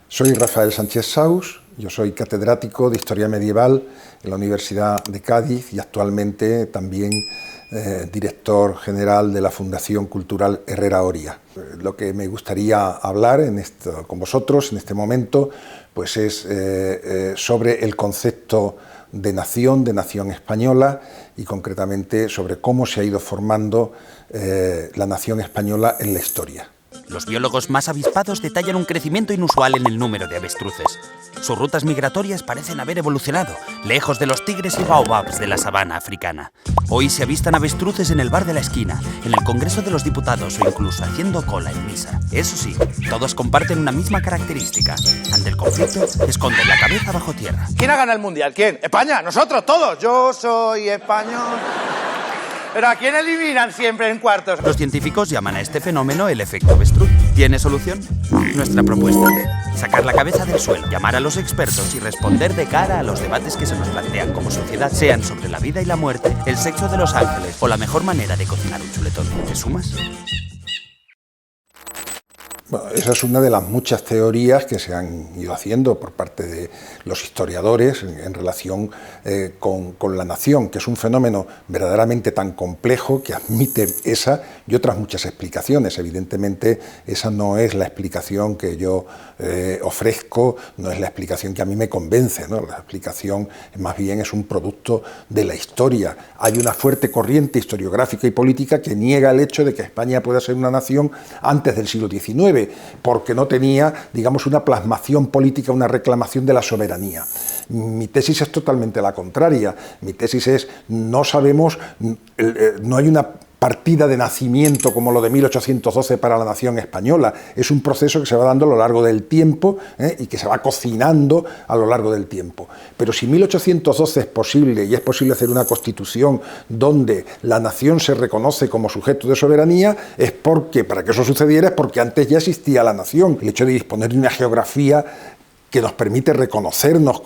Soy Rafael Sánchez Saus, yo soy catedrático de Historia Medieval en la Universidad de Cádiz y actualmente también director general de la Fundación Cultural Herrera Oria. Lo que me gustaría hablar con vosotros en este momento pues es sobre el concepto de nación española y concretamente sobre cómo se ha ido formando la nación española en la historia. Los biólogos más avispados detallan un crecimiento inusual en el número de avestruces. Sus rutas migratorias parecen haber evolucionado, lejos de los tigres y baobabs de la sabana africana. Hoy se avistan avestruces en el bar de la esquina, en el Congreso de los Diputados o incluso haciendo cola en misa. Eso sí, todos comparten una misma característica. Ante el conflicto, esconden la cabeza bajo tierra. ¿Quién ha ganado el Mundial? ¿Quién? ¿España? ¿Nosotros? ¿Todos? Yo soy español. ¿Pero a quién eliminan siempre en cuartos? Los científicos llaman a este fenómeno el efecto avestruz. ¿Tiene solución? Nuestra propuesta: sacar la cabeza del suelo, llamar a los expertos y responder de cara a los debates que se nos plantean como sociedad, sean sobre la vida y la muerte, el sexo de los ángeles o la mejor manera de cocinar un chuletón. ¿Te sumas? Bueno, esa es una de las muchas teorías que se han ido haciendo por parte de los historiadores en relación con la nación, que es un fenómeno verdaderamente tan complejo que admite esa y otras muchas explicaciones. Evidentemente, esa no es la explicación que yo ofrezco, no es la explicación que a mí me convence, ¿no? La explicación más bien es un producto de la historia. Hay una fuerte corriente historiográfica y política que niega el hecho de que España pueda ser una nación antes del siglo XIX, porque no tenía, digamos, una plasmación política, una reclamación de la soberanía. Mi tesis es totalmente la contraria. Mi tesis es, no sabemos, no hay una partida de nacimiento como lo de 1812 para la nación española. Es un proceso que se va dando a lo largo del tiempo y que se va cocinando a lo largo del tiempo. Pero si 1812 es posible y es posible hacer una constitución donde la nación se reconoce como sujeto de soberanía, es porque, para que eso sucediera, es porque antes ya existía la nación. El hecho de disponer de una geografía que nos permite reconocernos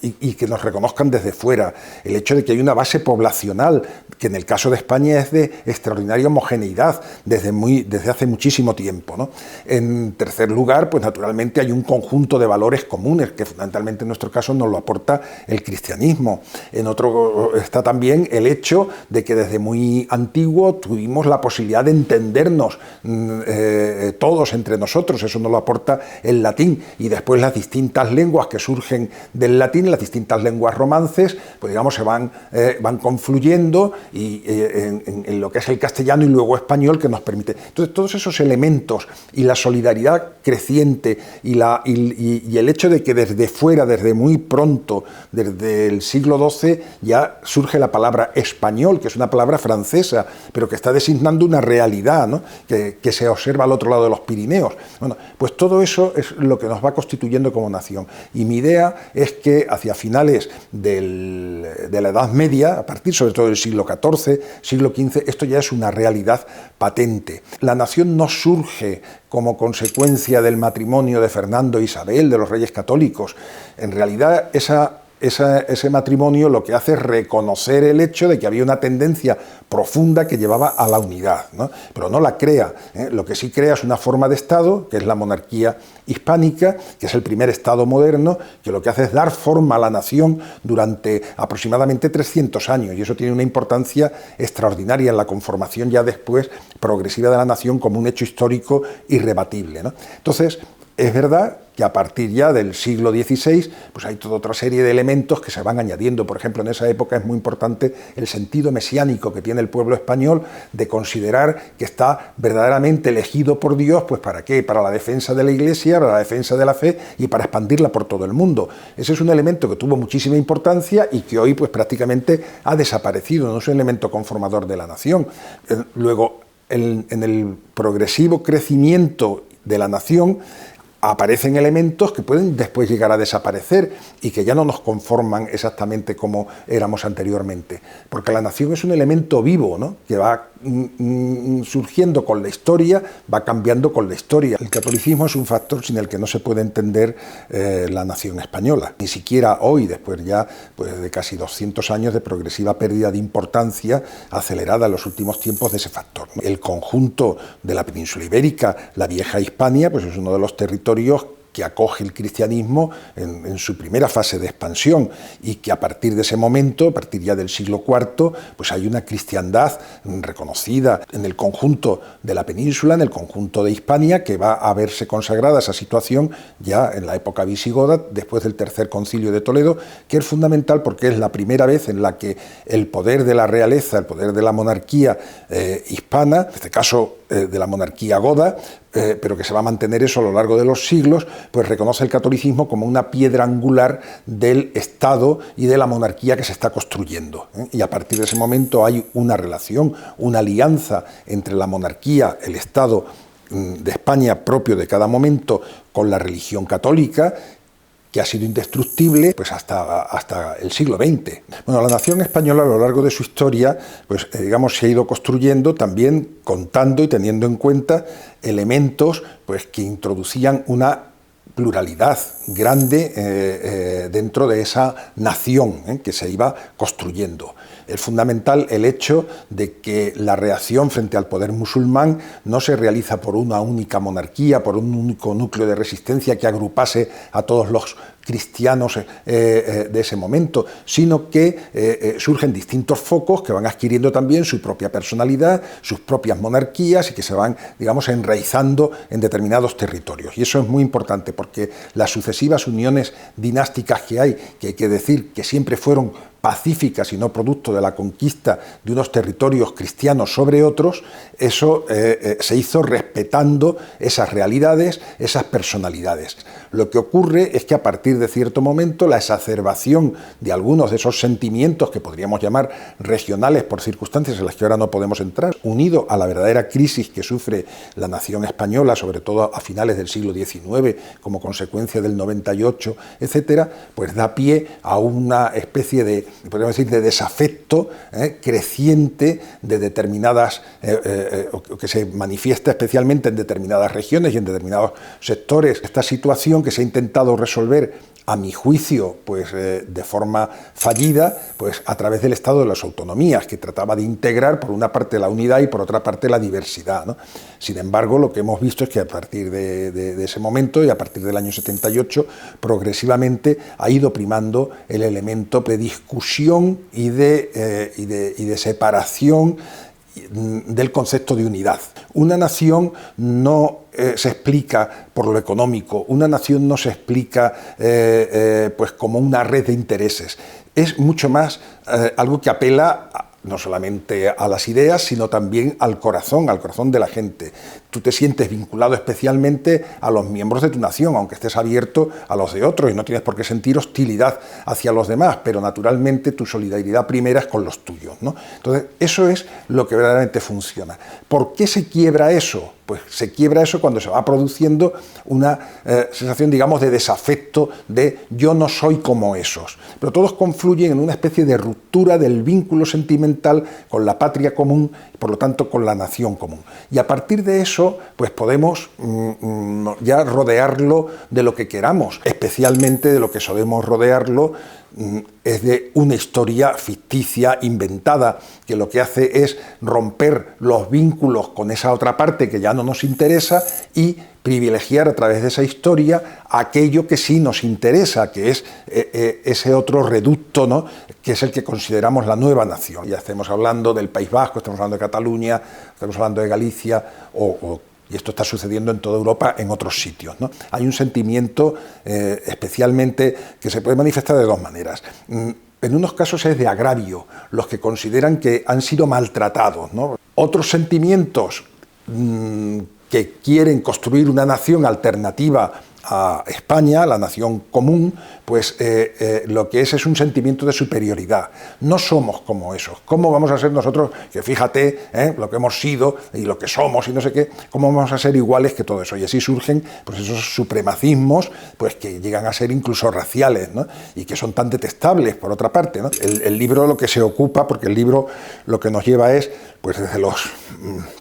y que nos reconozcan desde fuera, el hecho de que hay una base poblacional, que en el caso de España es de extraordinaria homogeneidad desde hace muchísimo tiempo, ¿no? En tercer lugar, pues naturalmente hay un conjunto de valores comunes, que fundamentalmente en nuestro caso nos lo aporta el cristianismo. En otro está también el hecho de que desde muy antiguo tuvimos la posibilidad de entendernos todos entre nosotros, eso nos lo aporta el latín, y después las distintas lenguas que surgen del latín, las distintas lenguas romances, pues digamos se van confluyendo y en lo que es el castellano y luego español, que nos permite. Entonces todos esos elementos y la solidaridad creciente y el hecho de que desde fuera, desde muy pronto, desde el siglo XII, ya surge la palabra español, que es una palabra francesa, pero que está designando una realidad, ¿no? que se observa al otro lado de los Pirineos. Bueno, pues todo eso es lo que nos va constituyendo como nación. Y mi idea es que hacia finales de la Edad Media, a partir sobre todo del siglo XIV, siglo XV, esto ya es una realidad patente. La nación no surge como consecuencia del matrimonio de Fernando e Isabel, de los reyes católicos. En realidad ese matrimonio lo que hace es reconocer el hecho de que había una tendencia profunda que llevaba a la unidad, ¿no? Pero no la crea, ¿eh? Lo que sí crea es una forma de Estado, que es la monarquía hispánica, que es el primer Estado moderno, que lo que hace es dar forma a la nación durante aproximadamente 300 años, y eso tiene una importancia extraordinaria en la conformación ya después progresiva de la nación como un hecho histórico irrebatible, ¿no? Entonces, es verdad que a partir ya del siglo XVI pues hay toda otra serie de elementos que se van añadiendo. Por ejemplo, en esa época es muy importante el sentido mesiánico que tiene el pueblo español de considerar que está verdaderamente elegido por Dios, pues ¿para qué? Para la defensa de la Iglesia, para la defensa de la fe y para expandirla por todo el mundo. Ese es un elemento que tuvo muchísima importancia y que hoy pues prácticamente ha desaparecido, no es un elemento conformador de la nación. Luego, en el progresivo crecimiento de la nación, aparecen elementos que pueden después llegar a desaparecer y que ya no nos conforman exactamente como éramos anteriormente, porque la nación es un elemento vivo, ¿no? Que va surgiendo con la historia, va cambiando con la historia. El catolicismo es un factor sin el que no se puede entender la nación española, ni siquiera hoy, después ya pues, de casi 200 años de progresiva pérdida de importancia acelerada en los últimos tiempos de ese factor, ¿no? El conjunto de la península ibérica, la vieja Hispania, pues es uno de los territorios que acoge el cristianismo en su primera fase de expansión, y que a partir de ese momento, a partir ya del siglo IV, pues hay una cristiandad reconocida en el conjunto de la península, en el conjunto de Hispania, que va a verse consagrada esa situación ya en la época visigoda, después del Tercer Concilio de Toledo, que es fundamental porque es la primera vez en la que el poder de la realeza, el poder de la monarquía hispana, en este caso de la monarquía goda, pero que se va a mantener eso a lo largo de los siglos, pues reconoce el catolicismo como una piedra angular del Estado y de la monarquía que se está construyendo. Y a partir de ese momento hay una relación, una alianza entre la monarquía, el Estado de España propio de cada momento, con la religión católica, que ha sido indestructible pues hasta el siglo XX. Bueno, la nación española a lo largo de su historia, pues digamos, se ha ido construyendo también contando y teniendo en cuenta elementos pues que introducían una pluralidad grande dentro de esa nación que se iba construyendo. Es fundamental el hecho de que la reacción frente al poder musulmán no se realiza por una única monarquía, por un único núcleo de resistencia que agrupase a todos los cristianos de ese momento, sino que surgen distintos focos que van adquiriendo también su propia personalidad, sus propias monarquías, y que se van, digamos, enraizando en determinados territorios. Y eso es muy importante porque las sucesivas uniones dinásticas que hay que decir que siempre fueron pacíficas y no producto de la conquista de unos territorios cristianos sobre otros, eso se hizo respetando esas realidades, esas personalidades. Lo que ocurre es que a partir de cierto momento la exacerbación de algunos de esos sentimientos que podríamos llamar regionales por circunstancias en las que ahora no podemos entrar, unido a la verdadera crisis que sufre la nación española, sobre todo a finales del siglo XIX, como consecuencia del 98, etcétera, pues da pie a una especie de, podríamos decir, de desafecto creciente de determinadas, que se manifiesta especialmente en determinadas regiones y en determinados sectores. Esta situación que se ha intentado resolver, a mi juicio, pues de forma fallida, pues a través del Estado de las Autonomías, que trataba de integrar por una parte la unidad y por otra parte la diversidad, ¿no? Sin embargo, lo que hemos visto es que a partir de ese momento y a partir del año 78, progresivamente ha ido primando el elemento de discusión y de separación del concepto de unidad. Una nación no se explica por lo económico, una nación no se explica pues como una red de intereses. Es mucho más algo que apela no solamente a las ideas, sino también al corazón de la gente. Tú te sientes vinculado especialmente a los miembros de tu nación, aunque estés abierto a los de otros, y no tienes por qué sentir hostilidad hacia los demás, pero naturalmente tu solidaridad primera es con los tuyos, ¿no? Entonces, eso es lo que verdaderamente funciona. ¿Por qué se quiebra eso? Pues se quiebra eso cuando se va produciendo una sensación, digamos, de desafecto, de yo no soy como esos. Pero todos confluyen en una especie de ruptura del vínculo sentimental con la patria común, y por lo tanto con la nación común. Y a partir de eso, pues podemos ya rodearlo de lo que queramos, especialmente de lo que solemos rodearlo es de una historia ficticia, inventada, que lo que hace es romper los vínculos con esa otra parte que ya no nos interesa y privilegiar a través de esa historia aquello que sí nos interesa, que es ese otro reducto, ¿no?, que es el que consideramos la nueva nación. Ya estemos hablando del País Vasco, estamos hablando de Cataluña, estamos hablando de Galicia, y esto está sucediendo en toda Europa, en otros sitios, ¿no? Hay un sentimiento especialmente que se puede manifestar de dos maneras. En unos casos es de agravio, los que consideran que han sido maltratados, ¿no? Otros sentimientos que quieren construir una nación alternativa a España, la nación común, pues lo que es un sentimiento de superioridad. No somos como esos. ¿Cómo vamos a ser nosotros, que fíjate lo que hemos sido y lo que somos y no sé qué, cómo vamos a ser iguales que todo eso? Y así surgen pues esos supremacismos, pues que llegan a ser incluso raciales, ¿no? Y que son tan detestables, por otra parte, ¿no? El libro lo que se ocupa, porque el libro lo que nos lleva es, pues desde los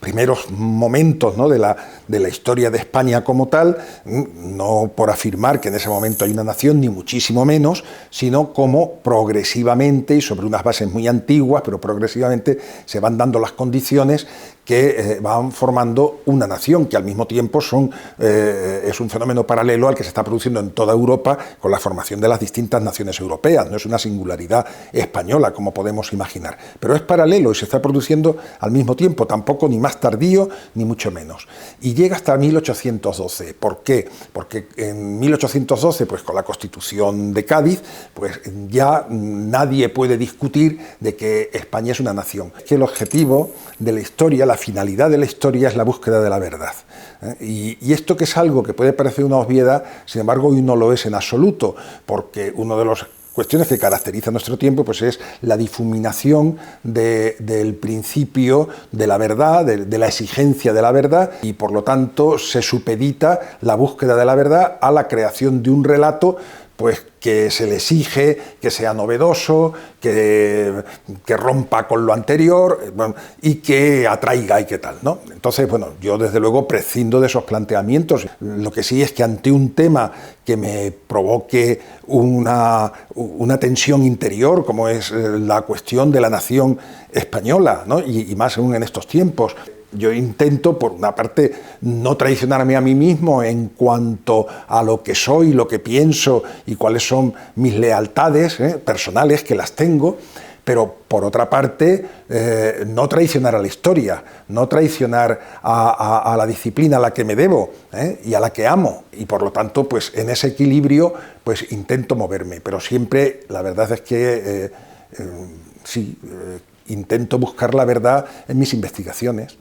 primeros momentos, ¿no?, de la historia de España como tal, no por afirmar que en ese momento hay una nación, ni muchísimo menos, sino como progresivamente y sobre unas bases muy antiguas, pero progresivamente se van dando las condiciones que van formando una nación, que al mismo tiempo es un fenómeno paralelo al que se está produciendo en toda Europa con la formación de las distintas naciones europeas. No es una singularidad española, como podemos imaginar, pero es paralelo y se está produciendo al mismo tiempo, tampoco ni más tardío ni mucho menos. Y llega hasta 1812. ¿Por qué? Porque en 1812, pues con la Constitución de Cádiz, pues ya nadie puede discutir de que España es una nación. Que el objetivo de la historia, la finalidad de la historia es la búsqueda de la verdad. Y esto, que es algo que puede parecer una obviedad, sin embargo hoy no lo es en absoluto, porque uno de los cuestiones que caracteriza nuestro tiempo, pues es la difuminación del principio de la verdad, de la exigencia de la verdad, y por lo tanto se supedita la búsqueda de la verdad a la creación de un relato, pues que se le exige que sea novedoso, que rompa con lo anterior, bueno, y que atraiga y qué tal, ¿no? Entonces, bueno, yo desde luego prescindo de esos planteamientos. Lo que sí es que ante un tema que me provoque una tensión interior, como es la cuestión de la nación española, ¿no?, y más aún en estos tiempos, yo intento, por una parte, no traicionarme a mí mismo en cuanto a lo que soy, lo que pienso y cuáles son mis lealtades personales, que las tengo, pero por otra parte, no traicionar a la historia, no traicionar a la disciplina a la que me debo y a la que amo, y por lo tanto, pues en ese equilibrio, pues intento moverme, pero siempre la verdad es que intento buscar la verdad en mis investigaciones.